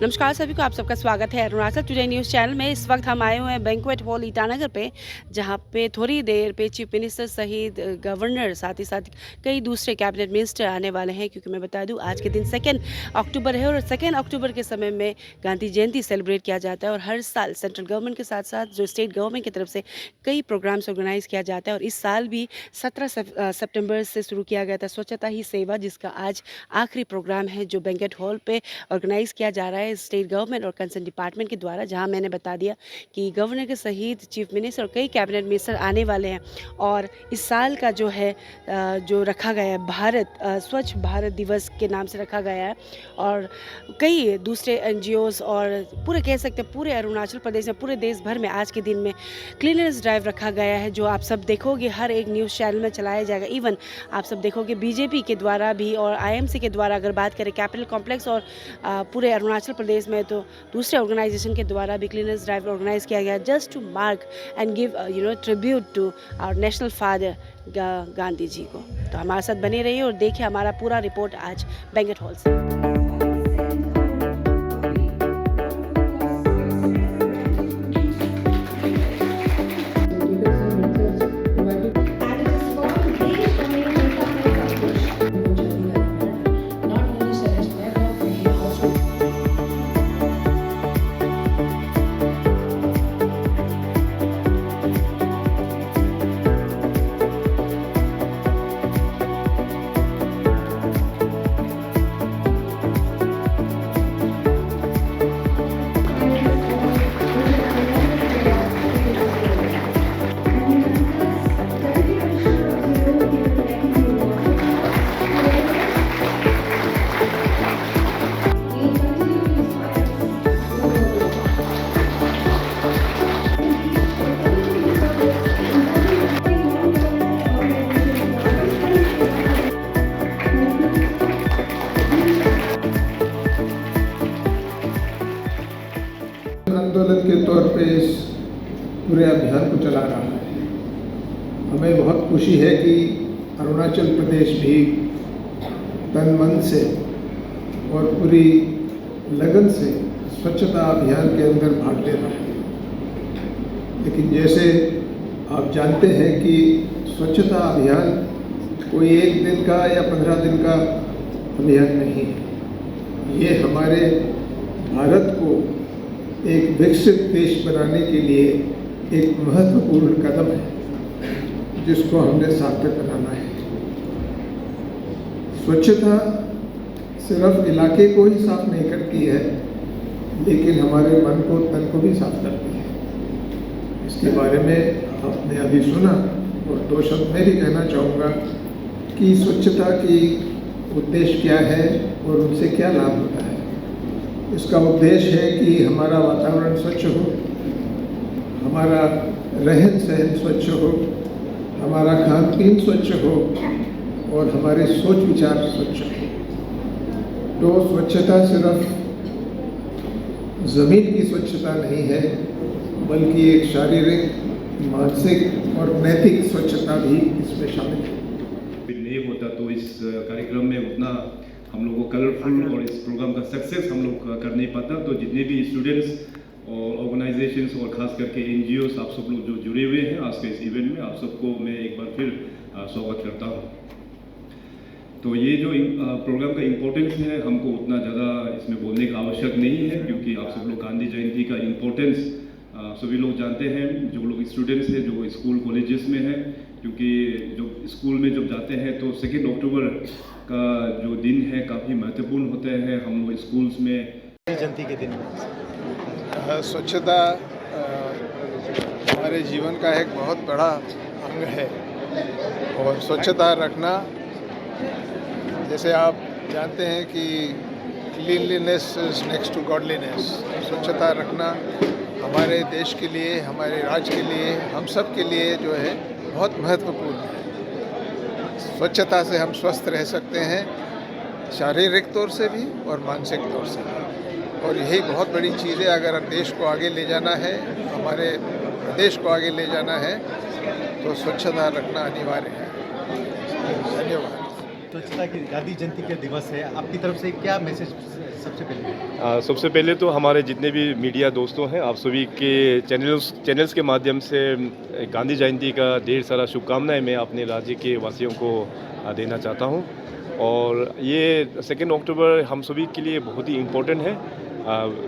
नमस्कार सभी को, आप सबका स्वागत है अरुणाचल टुडे न्यूज़ चैनल में। इस वक्त हम आए हुए हैं बैंक्वेट हॉल ईटानगर पे, जहां पे थोड़ी देर पे चीफ मिनिस्टर सहित गवर्नर, साथ ही साथ कई दूसरे कैबिनेट मिनिस्टर आने वाले हैं। क्योंकि मैं बता दूं, आज के दिन 2 अक्टूबर है और 2 अक्टूबर के समय में गांधी जयंती सेलिब्रेट किया जाता है। और हर साल सेंट्रल गवर्नमेंट के साथ साथ जो स्टेट गवर्नमेंट की तरफ से कई प्रोग्राम्स ऑर्गेनाइज किया जाता है। और इस साल भी 17 सितंबर से शुरू किया गया था स्वच्छता ही सेवा, जिसका आज आखिरी प्रोग्राम है जो बैंक्वेट हॉल पे ऑर्गेनाइज किया जा रहा है स्टेट गवर्नमेंट और कंसर्न डिपार्टमेंट के द्वारा। जहां मैंने बता दिया कि गवर्नर के सहित चीफ मिनिस्टर और कई कैबिनेट मिनिस्टर आने वाले हैं। और इस साल का जो है जो रखा गया है स्वच्छ भारत दिवस के नाम से रखा गया है। और कई दूसरे NGOs और पूरे कह सकते हैं पूरे अरुणाचल प्रदेश में, पूरे देश भर में आज के दिन में क्लीननेस ड्राइव रखा गया है, जो आप सब देखोगे हर एक न्यूज़ चैनल में चलाया जाएगा। इवन आप सब देखोगे BJP के द्वारा भी और IMC के द्वारा, अगर बात करें कैपिटल कॉम्प्लेक्स और पूरे अरुणाचल प्रदेश में, तो दूसरे ऑर्गेनाइजेशन के द्वारा भी क्लीननेस ड्राइव ऑर्गेनाइज किया गया just to mark and give tribute to our national father Gandhi ji को। तो हमारे साथ बने रहिए और देखिए हमारा पूरा रिपोर्ट आज बैंक्वेट हॉल से। आंदोलन के तौर पे इस पूरे अभियान को चला रहा है। हमें बहुत खुशी है कि अरुणाचल प्रदेश भी तन मन से और पूरी लगन से स्वच्छता अभियान के अंदर भाग ले रहा है। लेकिन जैसे आप जानते हैं कि स्वच्छता अभियान कोई एक दिन का या 15 दिन का अभियान नहीं है। ये हमारे भारत को एक विकसित देश बनाने के लिए एक महत्वपूर्ण कदम है, जिसको हमने सार्थक बनाना है। स्वच्छता सिर्फ इलाके को ही साफ नहीं करती है, लेकिन हमारे मन को, तन को भी साफ करती है। इसके बारे में आपने अभी सुना और 2 शब्द मैं भी कहना चाहूँगा कि स्वच्छता की उद्देश्य क्या है और उनसे क्या लाभ होता है। इसका उद्देश्य है कि हमारा वातावरण स्वच्छ हो, हमारा रहन सहन स्वच्छ हो, हमारा खान पीन स्वच्छ हो और हमारे सोच विचार स्वच्छ हो। तो स्वच्छता सिर्फ ज़मीन की स्वच्छता नहीं है, बल्कि एक शारीरिक, मानसिक और नैतिक स्वच्छता भी इसमें शामिल है। नहीं होता तो इस कार्यक्रम में उतना हम लोग को कलरफुल और इस प्रोग्राम का सक्सेस हम लोग कर नहीं पाता। तो जितने भी स्टूडेंट्स और ऑर्गेनाइजेशंस और ख़ास करके NGOs, आप सब लोग जो जुड़े हुए हैं आज के इस इवेंट में, आप सबको मैं एक बार फिर स्वागत करता हूँ। तो ये जो प्रोग्राम का इम्पोर्टेंस है, हमको उतना ज़्यादा इसमें बोलने का आवश्यक नहीं है, क्योंकि आप सब लोग गांधी जयंती का इम्पोर्टेंस सभी लोग जानते हैं। जो लोग स्टूडेंट्स हैं, जो स्कूल कॉलेजेस में हैं, क्योंकि जब स्कूल में जब जाते हैं तो 2 अक्टूबर का जो दिन है काफ़ी महत्वपूर्ण होते हैं। हम लोग स्कूल्स में जयंती के दिन स्वच्छता हमारे जीवन का एक बहुत बड़ा अंग है और स्वच्छता रखना, जैसे आप जानते हैं कि cleanliness is next to godliness. स्वच्छता रखना हमारे देश के लिए, हमारे राज्य के लिए, हम सब के लिए जो है बहुत महत्वपूर्ण है। स्वच्छता से हम स्वस्थ रह सकते हैं, शारीरिक तौर से भी और मानसिक तौर से भी। और यही बहुत बड़ी चीज़ है। अगर देश को आगे ले जाना है, हमारे प्रदेश को आगे ले जाना है, तो स्वच्छता रखना अनिवार्य है। धन्यवाद। स्वच्छता की गांधी जयंती के दिवस है, आपकी तरफ से क्या मैसेज सबसे पहले? सबसे पहले तो हमारे जितने भी मीडिया दोस्तों हैं, आप सभी के चैनल्स के माध्यम से गांधी जयंती का ढेर सारा शुभकामनाएं मैं अपने राज्य के वासियों को देना चाहता हूं। और ये 2 अक्टूबर हम सभी के लिए बहुत ही इम्पोर्टेंट है।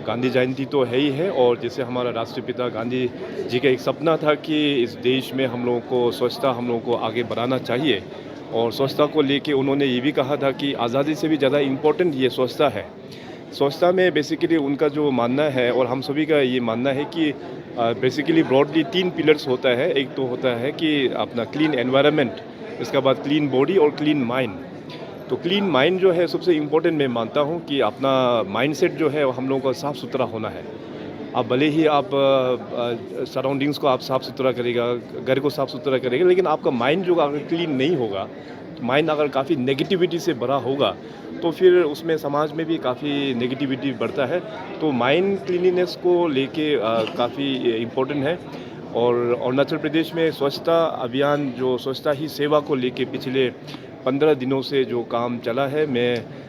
गांधी जयंती तो है ही है, और जैसे हमारा राष्ट्रपिता गांधी जी का एक सपना था कि इस देश में हम लोगों को स्वच्छता हम लोगों को आगे बढ़ाना चाहिए, और स्वच्छता को लेके उन्होंने ये भी कहा था कि आज़ादी से भी ज़्यादा इम्पोर्टेंट ये स्वच्छता है। स्वच्छता में बेसिकली उनका जो मानना है और हम सभी का ये मानना है कि बेसिकली ब्रॉडली 3 पिलर्स होता है। एक तो होता है कि अपना क्लीन एनवायरनमेंट, इसके बाद क्लीन बॉडी और क्लीन माइंड। तो क्लीन माइंड जो है सबसे इम्पोर्टेंट मैं मानता हूँ कि अपना माइंडसेट जो है हम लोगों का साफ़ सुथरा होना है। अब भले ही आप सराउंडिंग्स को आप साफ़ सुथरा करेगा, घर को साफ़ सुथरा करेगा, लेकिन आपका माइंड जो अगर क्लीन नहीं होगा, माइंड अगर काफ़ी नेगेटिविटी से भरा होगा, तो फिर उसमें समाज में भी काफ़ी नेगेटिविटी बढ़ता है। तो माइंड क्लीनिनेस को लेके काफ़ी इम्पोर्टेंट है। और अरुणाचल प्रदेश में स्वच्छता अभियान, जो स्वच्छता ही सेवा को लेके पिछले 15 दिनों से जो काम चला है, मैं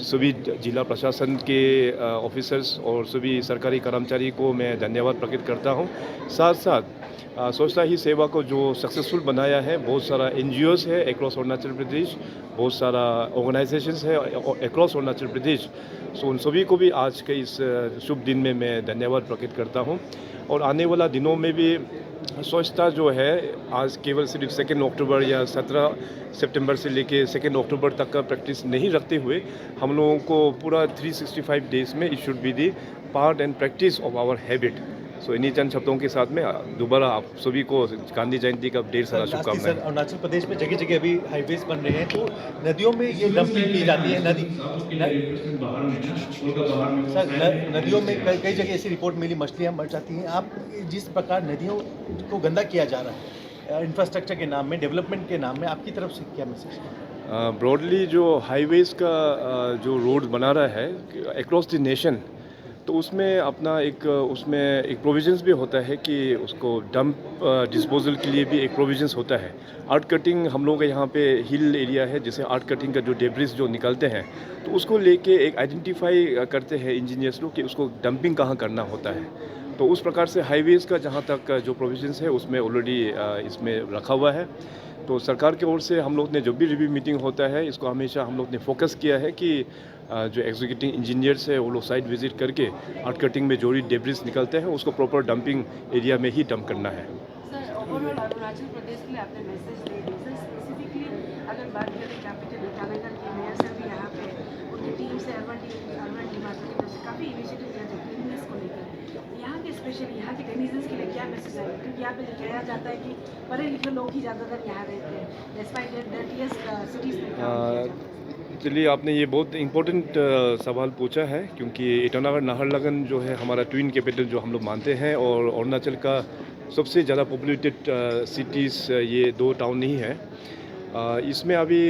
सभी जिला प्रशासन के ऑफिसर्स और सभी सरकारी कर्मचारी को मैं धन्यवाद प्रकट करता हूं। साथ साथ स्वच्छता ही सेवा को जो सक्सेसफुल बनाया है, बहुत सारा NGOs है अक्रॉस अरुणाचल प्रदेश, बहुत सारा ऑर्गेनाइजेशंस है अक्रॉस अरुणाचल प्रदेश। सो उन सभी को भी आज के इस शुभ दिन में मैं धन्यवाद प्रकट करता हूं। और आने वाला दिनों में भी स्वच्छता जो है, आज केवल सिर्फ 2 अक्टूबर या 17 सितंबर से लेके 2 अक्टूबर तक का प्रैक्टिस नहीं रखते हुए, हम लोगों को पूरा 365 डेज में it should be the part and practice of our habit. So इन्हीं चंद शब्दों के साथ में दोबारा आप सभी को गांधी जयंती का ढेर सारा शुभकामनाएं। सर, अरुणाचल प्रदेश में जगह जगह अभी हाईवेज बन रहे हैं, तो नदियों में ये डंपिंग की जाती है। नदियों में कई जगह ऐसी रिपोर्ट मिली, मछलियाँ मर जाती हैं। आप जिस प्रकार नदियों को गंदा किया जा रहा है इंफ्रास्ट्रक्चर के नाम में, डेवलपमेंट के नाम में, आपकी तरफ से क्या मैसेज है? ब्रॉडली जो हाईवेज का जो रोड बना रहा है अक्रॉस द नेशन, तो उसमें अपना उसमें एक प्रोविजंस भी होता है कि उसको डंप डिस्पोजल के लिए भी एक प्रोविजंस होता है। आर्ट कटिंग हम लोग का यहाँ पे हिल एरिया है, जैसे आर्ट कटिंग का जो डेब्रिस जो निकलते हैं, तो उसको लेके एक आइडेंटिफाई करते हैं इंजीनियर्स लोग कि उसको डंपिंग कहाँ करना होता है। तो उस प्रकार से हाईवेज़ का जहाँ तक जो प्रोविजंस है उसमें ऑलरेडी इसमें रखा हुआ है। तो सरकार की ओर से हम लोग ने जो भी रिव्यू मीटिंग होता है, इसको हमेशा हम लोग ने फोकस किया है कि जो एग्जीक्यूटिव इंजीनियर्स है वो लोग साइट विजिट करके आर्ट कटिंग में जो भी डेब्रिस निकलते हैं उसको प्रॉपर डंपिंग एरिया में ही डंप करना है। सर, ओवरऑल अरुणाचल प्रदेश के लिए आपने मैसेज दे दी। सर, स्पेसिफिकली अगर बात करें कैपिटल ईटानगर के मेयर सर भी यहाँ पे उनकी टीम से अर्बन डिपार्टमेंट की तरफ से काफ़ी इनिशिएटिव लिया जाता है क्लीननेस को लेकर। यहाँ के स्पेशली यहाँ के डेनिजन्स के लिए क्या मैसेज है? क्योंकि यहाँ पे कहा जाता है कि पढ़े लिखे लोग ही ज़्यादातर यहाँ रहते हैं, डिस्पाइट डर्टीएस्ट सिटीज़ में। चलिए, आपने ये बहुत इम्पोर्टेंट सवाल पूछा है, क्योंकि ईटानगर नाहरलगुन जो है हमारा ट्विन कैपिटल जो हम लोग मानते हैं, और अरुणाचल का सबसे ज़्यादा पॉपुलेटेड सिटीज़ ये 2 टाउन नहीं है। इसमें अभी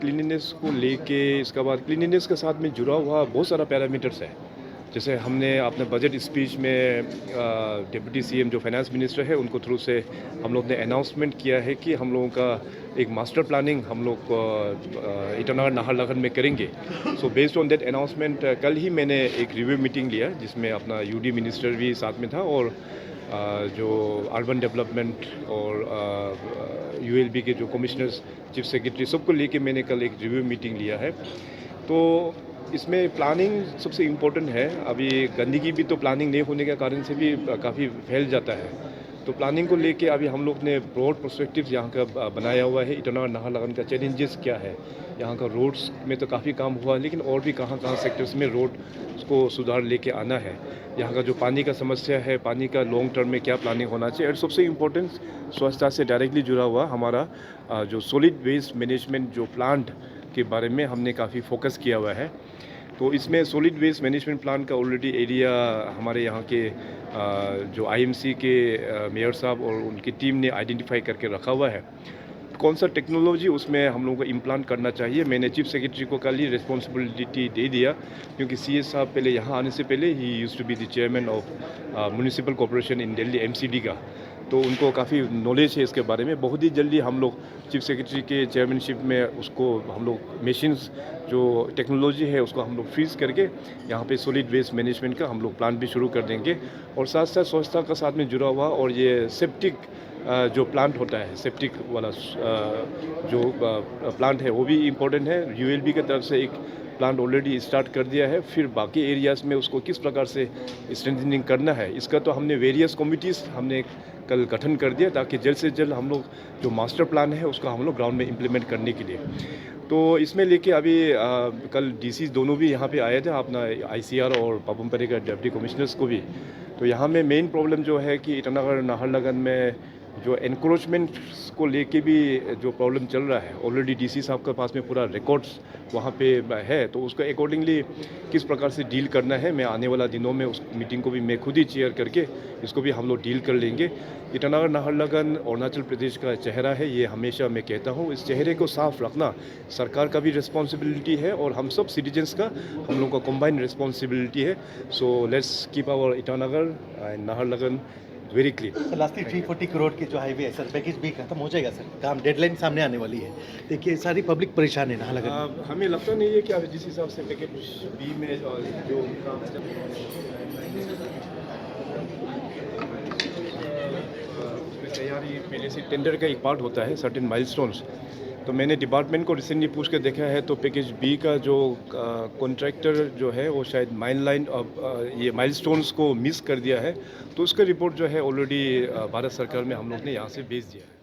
क्लीनिनेस को लेके, इसके बाद क्लीनिनेस के साथ में जुड़ा हुआ बहुत सारा पैरामीटर्स है। जैसे हमने अपने बजट स्पीच में डिप्टी CM जो फाइनेंस मिनिस्टर है उनको थ्रू से हम लोग ने अनाउंसमेंट किया है कि हम लोगों का एक मास्टर प्लानिंग हम लोग ईटानगर नाहरलगुन में करेंगे। So based on that announcement कल ही मैंने एक रिव्यू मीटिंग लिया, जिसमें अपना UD मिनिस्टर भी साथ में था, और जो अर्बन डेवलपमेंट और ULB के जो कमिश्नर्स, चीफ सेक्रेटरी, सबको लेके मैंने कल एक रिव्यू मीटिंग लिया है। तो इसमें प्लानिंग सबसे इम्पोर्टेंट है। अभी गंदगी भी तो प्लानिंग नहीं होने के कारण से भी काफ़ी फैल जाता है। तो प्लानिंग को लेके अभी हम लोग ने ब्रॉड पर्सपेक्टिव यहाँ का बनाया हुआ है। ईटानगर नाहरलगुन का चैलेंजेस क्या है, यहाँ का रोड्स में तो काफ़ी काम हुआ, लेकिन और भी कहाँ सेक्टर्स में रोड को सुधार लेके आना है। यहाँ का जो पानी का समस्या है, पानी का लॉन्ग टर्म में क्या प्लानिंग होना चाहिए, और सबसे इम्पोर्टेंट स्वच्छता से डायरेक्टली जुड़ा हुआ हमारा जो सॉलिड वेस्ट मैनेजमेंट जो प्लांट के बारे में हमने काफ़ी फोकस किया हुआ है। तो इसमें सॉलिड वेस्ट मैनेजमेंट प्लान का ऑलरेडी एरिया हमारे यहाँ के जो IMC के मेयर साहब और उनकी टीम ने आइडेंटिफाई करके रखा हुआ है। कौन सा टेक्नोलॉजी उसमें हम लोगों को इम्प्लांट करना चाहिए, मैंने चीफ सेक्रेटरी को कल ही रिस्पॉन्सिबिलिटी दे दिया, क्योंकि CS साहब पहले यहाँ आने से पहले ही used to be the chairman of municipal corporation in Delhi MCD का। तो उनको काफ़ी नॉलेज है इसके बारे में। बहुत ही जल्दी हम लोग चीफ सेक्रेटरी के चेयरमैनशिप में उसको हम लोग मशीन्स जो टेक्नोलॉजी है उसको हम लोग फ्रीज करके यहाँ पे सॉलिड वेस्ट मैनेजमेंट का हम लोग प्लांट भी शुरू कर देंगे। और साथ साथ स्वच्छता का साथ में जुड़ा हुआ और ये सेप्टिक जो प्लांट होता है, सेप्टिक वाला जो प्लांट है वो भी इम्पोर्टेंट है। यूएलबी की तरफ से एक प्लांट ऑलरेडी स्टार्ट कर दिया है, फिर बाकी एरियाज़ में उसको किस प्रकार से स्ट्रेंथनिंग करना है इसका तो हमने वेरियस कमिटीज़ हमने कल गठन कर दिया ताकि जल्द से जल्द हम लोग जो मास्टर प्लान है उसको हम लोग ग्राउंड में इम्प्लीमेंट करने के लिए। तो इसमें लेके अभी कल डीसी दोनों भी यहाँ पे आए थे, अपना आईसीआर और पापुमपरे का डिप्टी कमिश्नर्स को भी। तो यहाँ में मेन प्रॉब्लम जो है कि ईटानगर नाहरलगुन में जो एनक्रोचमेंट को लेके भी जो प्रॉब्लम चल रहा है, ऑलरेडी डीसी साहब के पास में पूरा रिकॉर्ड्स वहाँ पे है, तो उसको अकॉर्डिंगली किस प्रकार से डील करना है मैं आने वाला दिनों में उस मीटिंग को भी मैं खुद ही चेयर करके इसको भी हम लोग डील कर लेंगे। ईटानगर नाहरलगुन अरुणाचल प्रदेश का चेहरा है, ये हमेशा मैं कहता हूँ, इस चेहरे को साफ रखना सरकार का भी रिस्पॉन्सिबिलिटी है और हम सब सिटीजन्स का हम लोग का कंबाइंड रिस्पॉन्सिबिलिटी है। So let's keep our Itanagar and Naharlagun very clear. Sir lastly 340 crore की जो हाईवे है सर, पैकेज भी खत्म हो जाएगा सर, काम डेडलाइन सामने आने वाली है। देखिए सारी पब्लिक परेशान है नाहरलगुन। हमें लगता नहीं है कि अब जिस हिसाब से पैकेज बी में जो उसमें तैयारी पहले से टेंडर का एक पार्ट होता है, सर्टेन माइलस्टोन्स। तो मैंने डिपार्टमेंट को रिसेंटली पूछ कर देखा है तो पैकेज बी का जो कॉन्ट्रैक्टर जो है वो शायद माइन लाइन ये माइलस्टोन्स को मिस कर दिया है, तो उसका रिपोर्ट जो है ऑलरेडी भारत सरकार में हम लोग ने यहाँ से भेज दिया है।